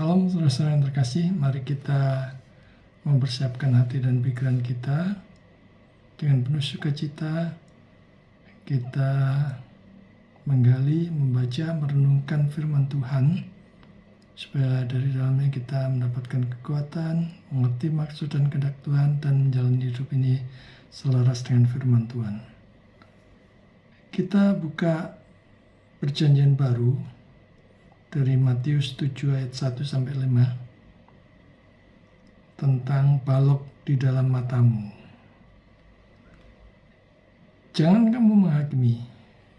Salam saudara-saudara yang terkasih, mari kita mempersiapkan hati dan pikiran kita dengan penuh sukacita. Kita menggali, membaca, merenungkan firman Tuhan supaya dari dalamnya kita mendapatkan kekuatan, mengerti maksud dan kehendak Tuhan, dan menjalani hidup ini selaras dengan firman Tuhan. Kita buka perjanjian baru dari Matius 7 ayat 1 sampai 5 tentang balok di dalam matamu. Jangan kamu menghakimi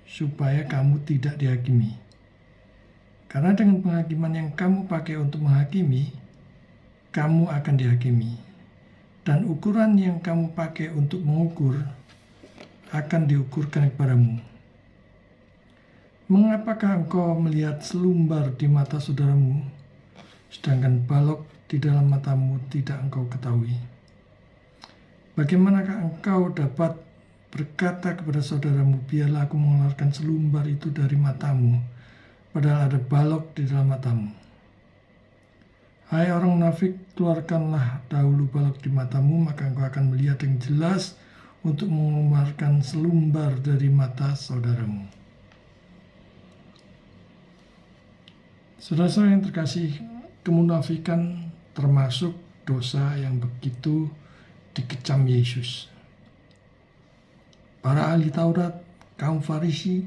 supaya kamu tidak dihakimi. Karena dengan penghakiman yang kamu pakai untuk menghakimi, kamu akan dihakimi. Dan ukuran yang kamu pakai untuk mengukur akan diukurkan kepadamu. Mengapakah engkau melihat selumbar di mata saudaramu, sedangkan balok di dalam matamu tidak engkau ketahui? Bagaimanakah engkau dapat berkata kepada saudaramu, biarlah aku mengeluarkan selumbar itu dari matamu, padahal ada balok di dalam matamu? Hai orang munafik, keluarkanlah dahulu balok di matamu, maka engkau akan melihat yang jelas untuk mengeluarkan selumbar dari mata saudaramu. Saudara-saudara yang terkasih, kemunafikan termasuk dosa yang begitu dikecam Yesus. Para ahli Taurat, kaum Farisi,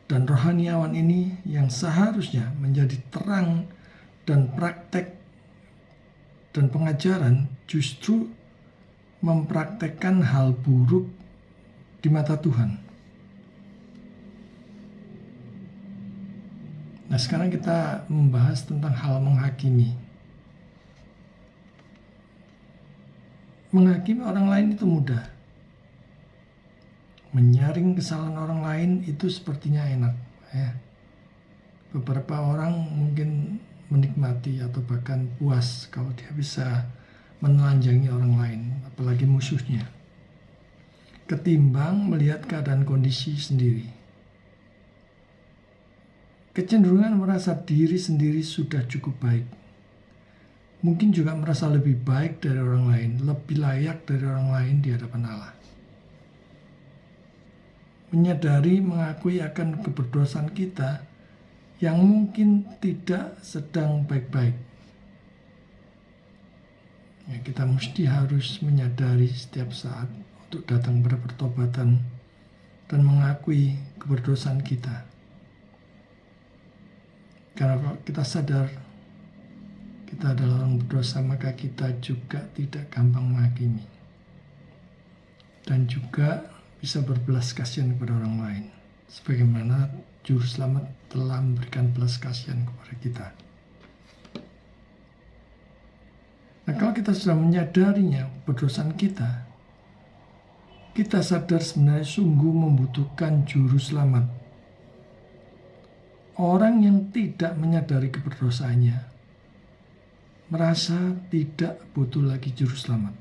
dan rohaniawan ini yang seharusnya menjadi terang dan praktek dan pengajaran justru mempraktekkan hal buruk di mata Tuhan. Nah, sekarang kita membahas tentang hal menghakimi. Menghakimi orang lain itu mudah. Menyaring kesalahan orang lain itu sepertinya enak. Beberapa orang mungkin menikmati atau bahkan puas kalau dia bisa menelanjangi orang lain, apalagi musuhnya, ketimbang melihat keadaan kondisi sendiri. Kecenderungan merasa diri sendiri sudah cukup baik. Mungkin juga merasa lebih baik dari orang lain, lebih layak dari orang lain di hadapan Allah. Menyadari, mengakui akan keberdosan kita yang mungkin tidak sedang baik-baik. Ya, kita mesti harus menyadari setiap saat untuk datang pada pertobatan dan mengakui keberdosan kita. Karena kalau kita sadar kita adalah orang berdosa, maka kita juga tidak gampang menghakimi. Dan juga bisa berbelas kasihan kepada orang lain. Sebagaimana Juru Selamat telah memberikan belas kasihan kepada kita. Nah, kalau kita sudah menyadarinya, berdosan kita, kita sadar sebenarnya sungguh membutuhkan Juru Selamat. Orang yang tidak menyadari keberdosaannya merasa tidak butuh lagi juru selamat.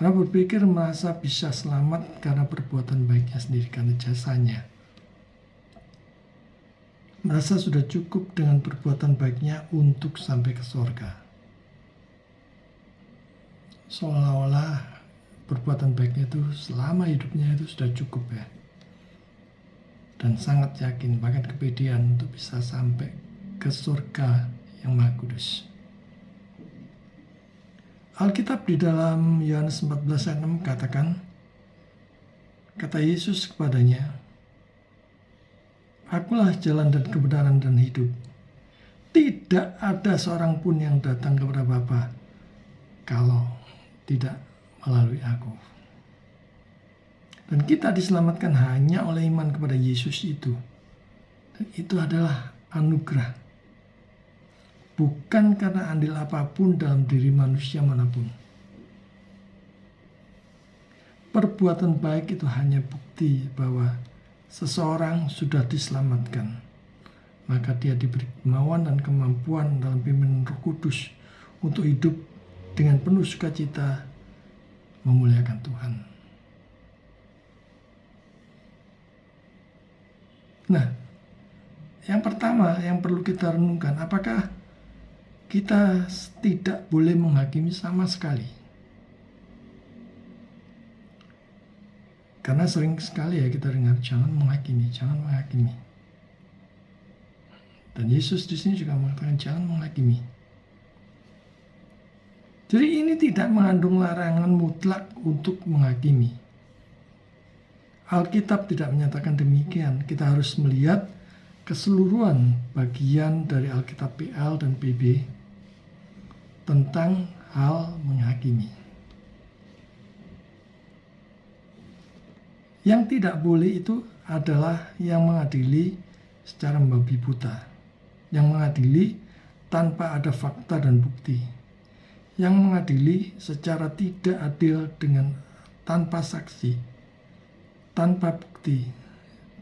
Karena berpikir merasa bisa selamat karena perbuatan baiknya sendiri, karena jasanya. Merasa sudah cukup dengan perbuatan baiknya untuk sampai ke surga. Seolah-olah perbuatan baiknya itu selama hidupnya itu sudah cukup ya. Dan sangat yakin, bahkan kepedean untuk bisa sampai ke surga yang Maha Kudus. Alkitab di dalam Yohanes 14 ayat 6 katakan, kata Yesus kepadanya, Akulah jalan dan kebenaran dan hidup. Tidak ada seorang pun yang datang kepada Bapa kalau tidak melalui aku. Dan kita diselamatkan hanya oleh iman kepada Yesus itu. Dan itu adalah anugerah. Bukan karena andil apapun dalam diri manusia manapun. Perbuatan baik itu hanya bukti bahwa seseorang sudah diselamatkan. Maka dia diberi kemauan dan kemampuan dalam pimpinan Roh Kudus untuk hidup dengan penuh sukacita memuliakan Tuhan. Nah, yang pertama yang perlu kita renungkan, apakah kita tidak boleh menghakimi sama sekali. Karena sering sekali ya kita dengar, jangan menghakimi, jangan menghakimi. Dan Yesus di sini juga mengatakan jangan menghakimi. Jadi ini tidak mengandung larangan mutlak untuk menghakimi. Alkitab tidak menyatakan demikian. Kita harus melihat keseluruhan bagian dari Alkitab PL dan PB tentang hal menghakimi. Yang tidak boleh itu adalah yang mengadili secara membabi buta, yang mengadili tanpa ada fakta dan bukti, yang mengadili secara tidak adil dengan tanpa saksi, tanpa bukti,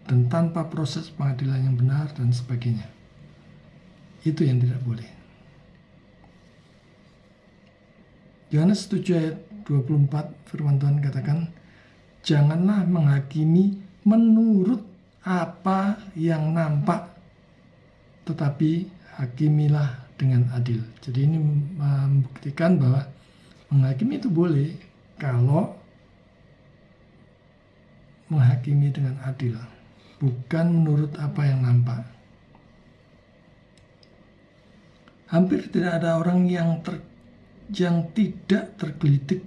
dan tanpa proses pengadilan yang benar dan sebagainya. Itu yang tidak boleh. Yohanes 7 ayat 24 firman Tuhan katakan, janganlah menghakimi menurut apa yang nampak, tetapi hakimilah dengan adil. Jadi ini membuktikan bahwa menghakimi itu boleh kalau menghakimi dengan adil, bukan menurut apa yang nampak. Hampir tidak ada orang yang tidak tergelitik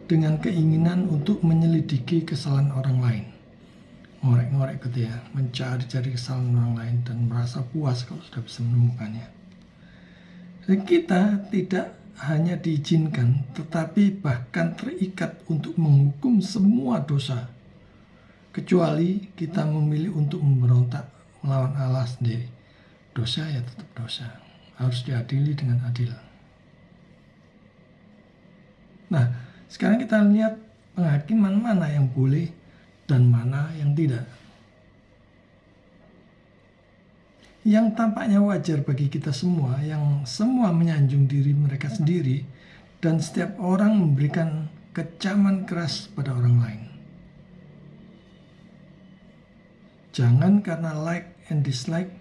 dengan keinginan untuk menyelidiki kesalahan orang lain. Ngorek-ngorek gitu ya, mencari-cari kesalahan orang lain dan merasa puas kalau sudah bisa menemukannya. Dan kita tidak hanya diizinkan, tetapi bahkan terikat untuk menghukum semua dosa. Kecuali kita memilih untuk memberontak melawan Allah sendiri. Dosa ya tetap dosa, harus diadili dengan adil. Nah, sekarang kita lihat penghakiman mana yang boleh dan mana yang tidak. Yang tampaknya wajar bagi kita semua, yang semua menyanjung diri mereka sendiri, dan setiap orang memberikan kecaman keras pada orang lain. Jangan karena like and dislike,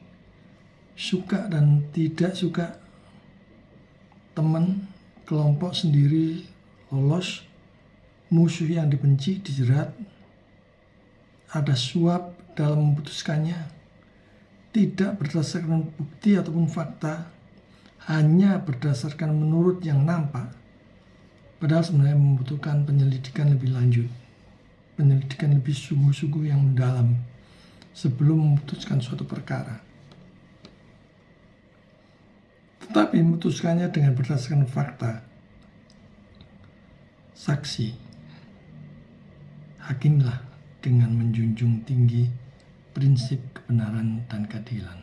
suka dan tidak suka, teman, kelompok sendiri lolos, musuh yang dibenci dijerat, ada suap dalam memutuskannya, tidak berdasarkan bukti ataupun fakta, hanya berdasarkan menurut yang nampak, padahal sebenarnya membutuhkan penyelidikan lebih lanjut, penyelidikan lebih sungguh-sungguh yang mendalam sebelum memutuskan suatu perkara. Tetapi memutuskannya dengan berdasarkan fakta, saksi, hakimlah dengan menjunjung tinggi prinsip kebenaran dan keadilan.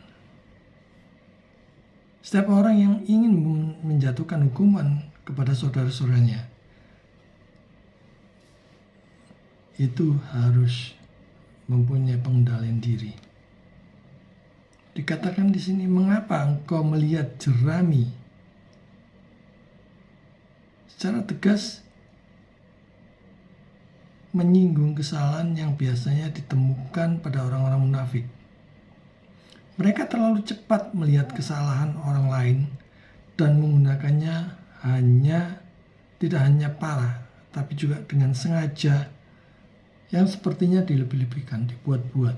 Setiap orang yang ingin menjatuhkan hukuman kepada saudara-saudaranya itu harus mempunyai pengendalian diri. Dikatakan di sini, mengapa engkau melihat jerami? Secara tegas menyinggung kesalahan yang biasanya ditemukan pada orang-orang munafik. Mereka terlalu cepat melihat kesalahan orang lain dan menggunakannya tidak hanya parah, tapi juga dengan sengaja yang sepertinya dilebih-lebihkan, dibuat-buat.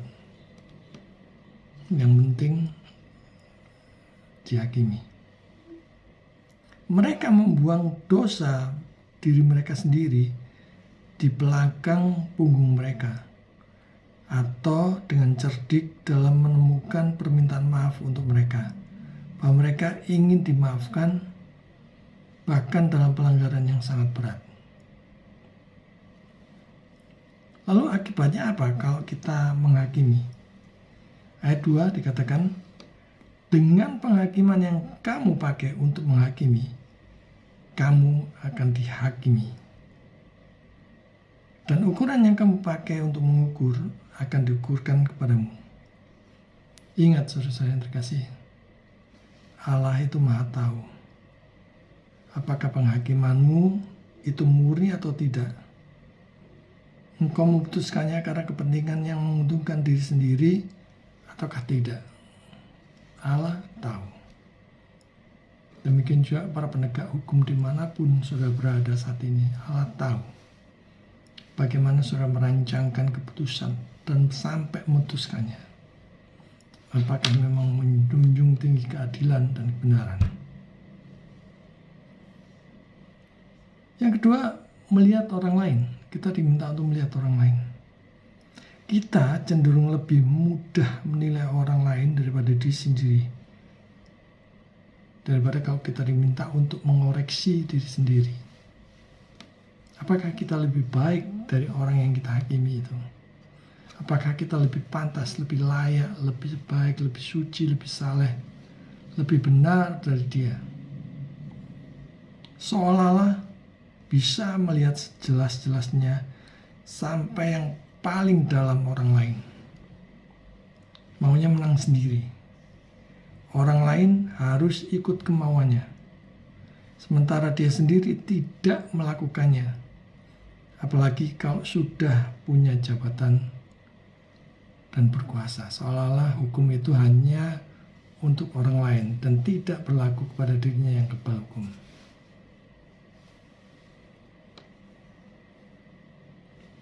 Yang penting dihakimi. Mereka membuang dosa diri mereka sendiri di belakang punggung mereka, atau dengan cerdik dalam menemukan permintaan maaf untuk mereka, bahwa mereka ingin dimaafkan bahkan dalam pelanggaran yang sangat berat. Lalu akibatnya apa kalau kita menghakimi? Ayat 2 dikatakan, dengan penghakiman yang kamu pakai untuk menghakimi, kamu akan dihakimi. Dan ukuran yang kamu pakai untuk mengukur akan diukurkan kepadamu. Ingat saudara saya yang terkasih, Allah itu Maha Tahu apakah penghakimanmu itu murni atau tidak. Engkau memutuskannya karena kepentingan yang menguntungkan diri sendiri ataukah tidak. Allah tahu. Demikian juga para penegak hukum dimanapun saudara berada saat ini. Allah tahu bagaimana saudara merancangkan keputusan dan sampai memutuskannya. Apakah memang menjunjung tinggi keadilan dan kebenaran. Yang kedua, melihat orang lain. Kita diminta untuk melihat orang lain. Kita cenderung lebih mudah menilai orang lain daripada diri sendiri. Daripada kalau kita diminta untuk mengoreksi diri sendiri. Apakah kita lebih baik dari orang yang kita hakimi itu? Apakah kita lebih pantas, lebih layak, lebih baik, lebih suci, lebih saleh, lebih benar dari dia? Seolah-olah bisa melihat sejelas-jelasnya sampai yang paling dalam orang lain. Maunya menang sendiri. Orang lain harus ikut kemauannya. Sementara dia sendiri tidak melakukannya. Apalagi kalau sudah punya jabatan dan berkuasa. Seolah-olah hukum itu hanya untuk orang lain dan tidak berlaku kepada dirinya yang kebal hukum.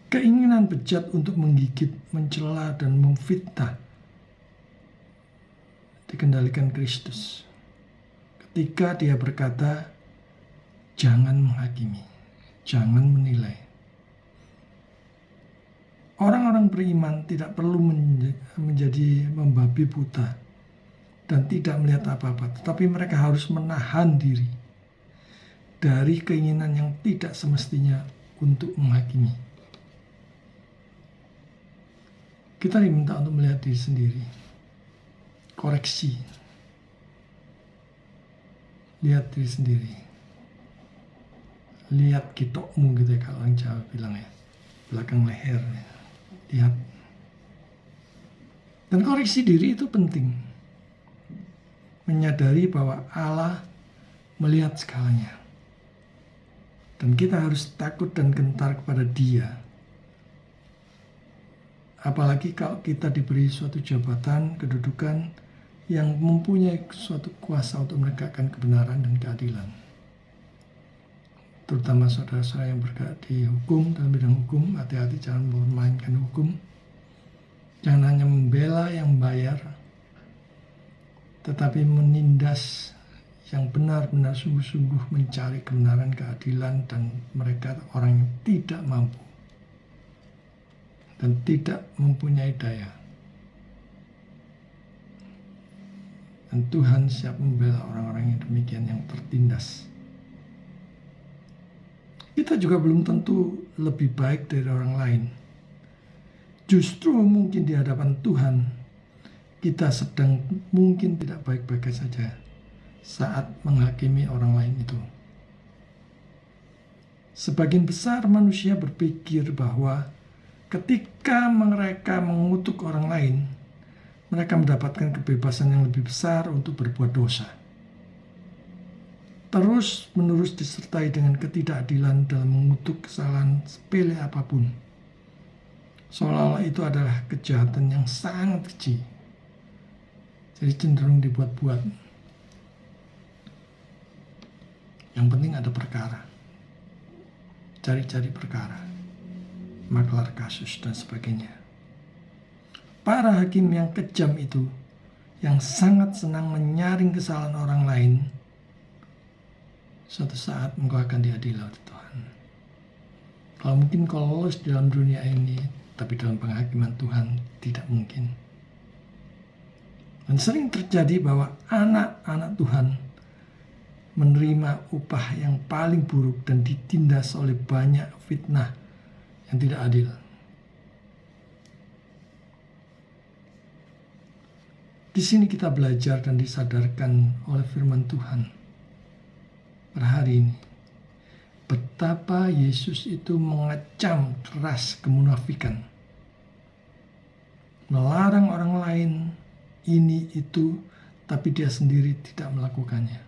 Keinginan bejat untuk menggigit, mencela, dan memfitnah dikendalikan Kristus. Ketika dia berkata, jangan menghakimi, jangan menilai. Orang-orang beriman tidak perlu menjadi membabi buta dan tidak melihat apa-apa, tetapi mereka harus menahan diri dari keinginan yang tidak semestinya untuk menghakimi. Kita diminta untuk melihat diri sendiri. Koreksi. Lihat diri sendiri. Lihat kitokmu gitu ya kalau orang Jawa bilang ya. Belakang leher. Ya. Lihat. Dan koreksi diri itu penting. Menyadari bahwa Allah melihat segalanya. Dan kita harus takut dan gentar kepada Dia. Apalagi kalau kita diberi suatu jabatan, kedudukan yang mempunyai suatu kuasa untuk menegakkan kebenaran dan keadilan. Terutama saudara-saudara yang bergerak di hukum, dalam bidang hukum, hati-hati jangan memainkan hukum. Jangan hanya membela yang bayar, tetapi menindas yang benar-benar sungguh-sungguh mencari kebenaran, keadilan, dan mereka orang yang tidak mampu dan tidak mempunyai daya. Dan Tuhan siap membela orang-orang yang demikian yang tertindas. Kita juga belum tentu lebih baik dari orang lain. Justru mungkin di hadapan Tuhan, kita sedang mungkin tidak baik-baik saja saat menghakimi orang lain itu. Sebagian besar manusia berpikir bahwa ketika mereka mengutuk orang lain, mereka mendapatkan kebebasan yang lebih besar untuk berbuat dosa. Terus-menerus disertai dengan ketidakadilan dalam mengutuk kesalahan sepele apapun. Seolah-olah itu adalah kejahatan yang sangat kecil. Jadi cenderung dibuat-buat. Yang penting ada perkara. Cari-cari perkara. Maklar kasus dan sebagainya. Para hakim yang kejam itu, yang sangat senang menyaring kesalahan orang lain, suatu saat engkau akan diadili oleh Tuhan. Kalau mungkin kau lolos dalam dunia ini, tapi dalam penghakiman Tuhan tidak mungkin. Dan sering terjadi bahwa anak-anak Tuhan menerima upah yang paling buruk dan ditindas oleh banyak fitnah yang tidak adil. Di sini kita belajar dan disadarkan oleh firman Tuhan pada hari ini betapa Yesus itu mengecam keras kemunafikan, melarang orang lain ini itu, tapi dia sendiri tidak melakukannya,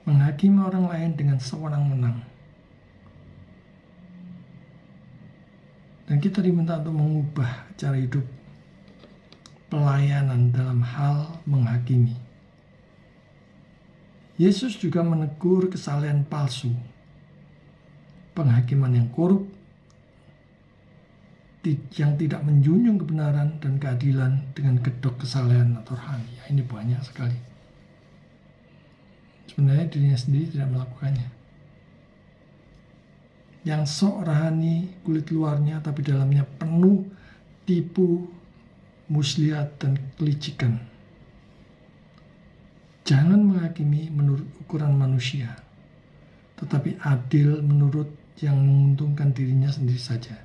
menghakimi orang lain dengan sewenang-wenang. Dan kita diminta untuk mengubah cara hidup pelayanan dalam hal menghakimi. Yesus juga menegur kesalehan palsu, penghakiman yang korup, yang tidak menjunjung kebenaran dan keadilan dengan kedok kesalehan atau rohani. Ya, ini banyak sekali. Sebenarnya dirinya sendiri tidak melakukannya. Yang sok rohani kulit luarnya tapi dalamnya penuh tipu, muslihat, dan kelicikan. Jangan menghakimi menurut ukuran manusia, tetapi adil menurut yang menguntungkan dirinya sendiri saja.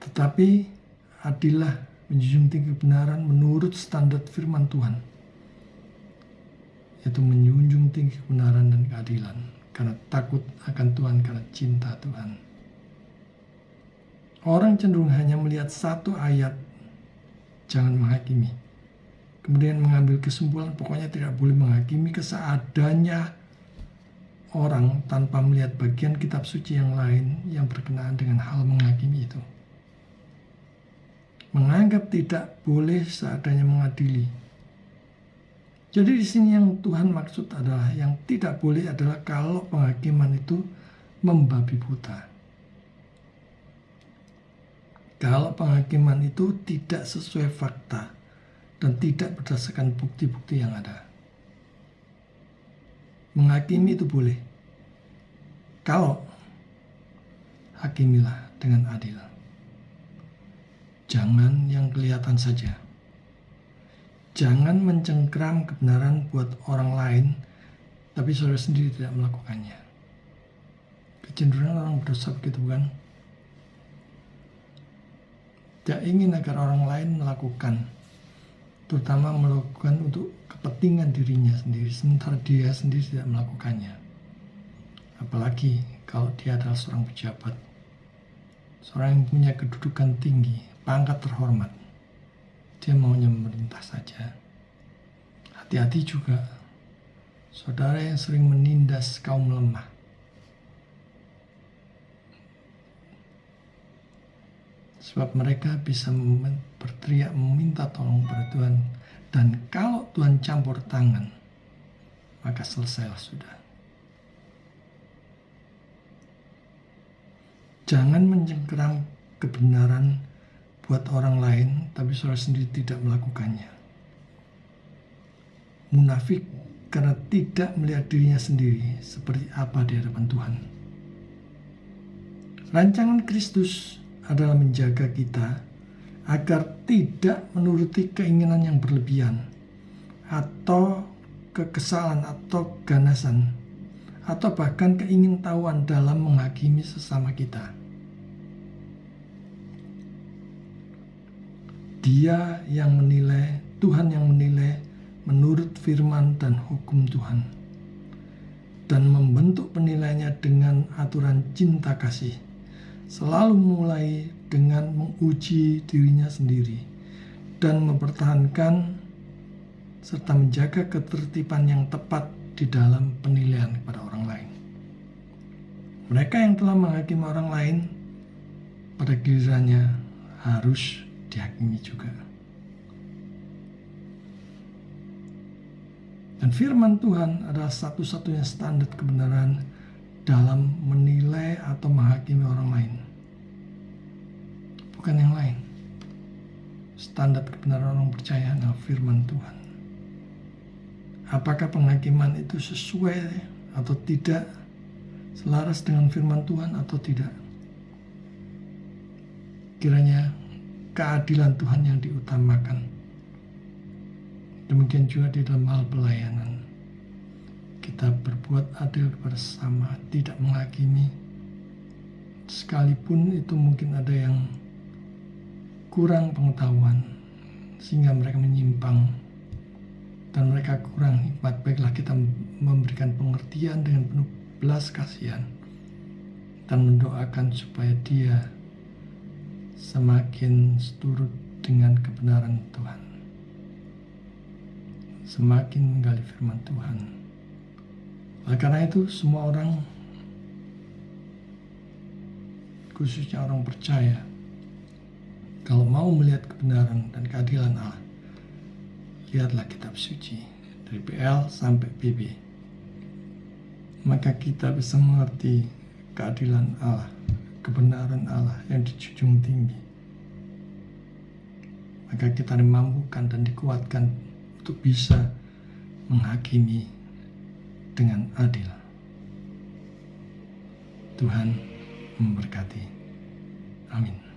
Tetapi adillah menjunjung tinggi kebenaran menurut standar firman Tuhan, yaitu menjunjung tinggi kebenaran dan keadilan, karena takut akan Tuhan, karena cinta Tuhan. Orang cenderung hanya melihat satu ayat, jangan menghakimi, kemudian mengambil kesimpulan pokoknya tidak boleh menghakimi keseadanya orang tanpa melihat bagian kitab suci yang lain yang berkenaan dengan hal menghakimi itu. Menganggap tidak boleh seadanya mengadili. Jadi di sini yang Tuhan maksud adalah yang tidak boleh adalah kalau penghakiman itu membabi buta. Kalau penghakiman itu tidak sesuai fakta dan tidak berdasarkan bukti-bukti yang ada. Menghakimi itu boleh. Kalau hakimilah dengan adil. Jangan yang kelihatan saja. Jangan mencengkram kebenaran buat orang lain, tapi saudara sendiri tidak melakukannya. Kecenderungan orang berdosa begitu, bukan? Tidak ingin agar orang lain melakukan, terutama melakukan untuk kepentingan dirinya sendiri, sementara dia sendiri tidak melakukannya. Apalagi kalau dia adalah seorang pejabat, seorang yang punya kedudukan tinggi, pangkat terhormat, dia maunya memerintah saja. Hati-hati juga saudara yang sering menindas kaum lemah. Sebab mereka bisa berteriak meminta tolong kepada Tuhan, dan kalau Tuhan campur tangan, maka selesailah sudah. Jangan mencengkeram kebenaran buat orang lain, tapi saudara sendiri tidak melakukannya. Munafik karena tidak melihat dirinya sendiri seperti apa di hadapan Tuhan. Rancangan Kristus adalah menjaga kita agar tidak menuruti keinginan yang berlebihan, atau kekesalan atau ganasan, atau bahkan keingintahuan dalam menghakimi sesama kita. Dia yang menilai, Tuhan yang menilai menurut firman dan hukum Tuhan, dan membentuk penilaiannya dengan aturan cinta kasih, selalu mulai dengan menguji dirinya sendiri dan mempertahankan serta menjaga ketertiban yang tepat di dalam penilaian kepada orang lain. Mereka yang telah menghakimi orang lain pada gilirannya harus dihakimi juga. Dan firman Tuhan adalah satu-satunya standar kebenaran dalam menilai atau menghakimi orang lain. Bukan yang lain. Standar kebenaran orang percaya adalah firman Tuhan. Apakah penghakiman itu sesuai atau tidak, selaras dengan firman Tuhan atau tidak? Kiranya keadilan Tuhan yang diutamakan. Demikian juga di dalam hal pelayanan. Kita berbuat adil kepada sesama, tidak menghakimi. Sekalipun itu mungkin ada yang kurang pengetahuan, sehingga mereka menyimpang, dan mereka kurang hikmat. Baiklah kita memberikan pengertian dengan penuh belas kasihan, dan mendoakan supaya dia semakin seturut dengan kebenaran Tuhan, semakin menggali firman Tuhan. Oleh karena itu semua orang, khususnya orang percaya, kalau mau melihat kebenaran dan keadilan Allah, lihatlah kitab suci dari PL sampai PB. Maka kita bisa mengerti keadilan Allah, kebenaran Allah yang dijunjung tinggi. Maka kita dimampukan dan dikuatkan untuk bisa menghakimi dengan adil. Tuhan memberkati. Amin.